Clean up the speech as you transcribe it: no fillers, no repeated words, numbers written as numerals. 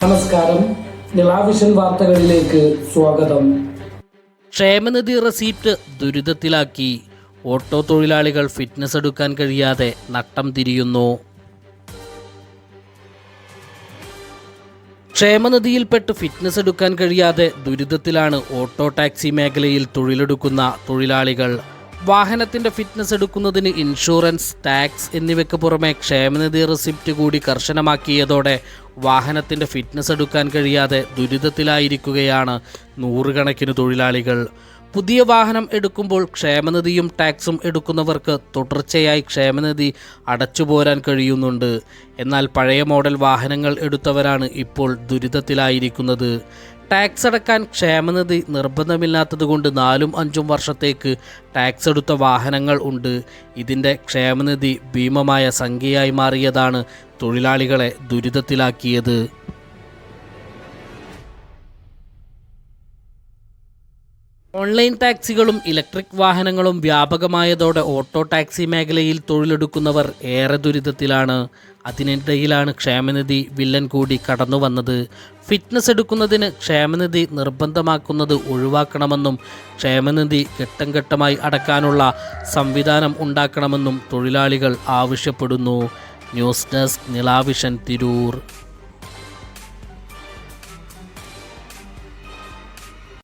നമസ്കാരം, നിലാവിഷൻ വാർത്തകളിലേക്ക് സ്വാഗതം. ക്ഷേമനിധി റെസിപ്റ്റ് ദുരിതത്തിലാക്കി. ഓട്ടോ തൊഴിലാളികൾ ഫിറ്റ്നസ് എടുക്കാൻ കഴിയാതെ നട്ടം തിരിയുന്നു. ക്ഷേമനിധിയിൽപ്പെട്ട് ഫിറ്റ്നസ് എടുക്കാൻ കഴിയാതെ ദുരിതത്തിലാണ് ഓട്ടോ ടാക്സി മേഖലയിൽ തൊഴിലെടുക്കുന്ന തൊഴിലാളികൾ. വാഹനത്തിൻ്റെ ഫിറ്റ്നസ് എടുക്കുന്നതിന് ഇൻഷുറൻസ്, ടാക്സ് എന്നിവയ്ക്ക് പുറമെ ക്ഷേമനിധി റെസിപ്റ്റ് കൂടി കർശനമാക്കിയതോടെ വാഹനത്തിൻ്റെ ഫിറ്റ്നസ് എടുക്കാൻ കഴിയാതെ ദുരിതത്തിലായിരിക്കുകയാണ് നൂറുകണക്കിന് തൊഴിലാളികൾ. പുതിയ വാഹനം എടുക്കുമ്പോൾ ക്ഷേമനിധിയും ടാക്സും എടുക്കുന്നവർക്ക് തുടർച്ചയായി ക്ഷേമനിധി അടച്ചുപോരാൻ കഴിയുന്നുണ്ട്. എന്നാൽ പഴയ മോഡൽ വാഹനങ്ങൾ എടുത്തവരാണ് ഇപ്പോൾ ദുരിതത്തിലായിരിക്കുന്നത്. ടാക്സ് അടക്കാൻ ക്ഷേമനിധി നിർബന്ധമില്ലാത്തതുകൊണ്ട് 4-5 വർഷത്തേക്ക് ടാക്സ് എടുത്ത വാഹനങ്ങൾ ഉണ്ട്. ഇതിൻ്റെ ക്ഷേമനിധി ഭീമമായ സംഖ്യയായി മാറിയതാണ് തൊഴിലാളികളെ ദുരിതത്തിലാക്കിയത്. ഓൺലൈൻ ടാക്സികളും ഇലക്ട്രിക് വാഹനങ്ങളും വ്യാപകമായതോടെ ഓട്ടോ ടാക്സി മേഖലയിൽ തൊഴിലെടുക്കുന്നവർ ഏറെ ദുരിതത്തിലാണ്. അതിനിടയിലാണ് ക്ഷേമനിധി വില്ലൻ കൂടി കടന്നു വന്നത്. ഫിറ്റ്നസ് എടുക്കുന്നതിന് ക്ഷേമനിധി നിർബന്ധമാക്കുന്നത് ഒഴിവാക്കണമെന്നും ക്ഷേമനിധി ഘട്ടം ഘട്ടമായി അടക്കാനുള്ള സംവിധാനം ഉണ്ടാക്കണമെന്നും തൊഴിലാളികൾ ആവശ്യപ്പെടുന്നു. News desk, Nilavision, Tirur.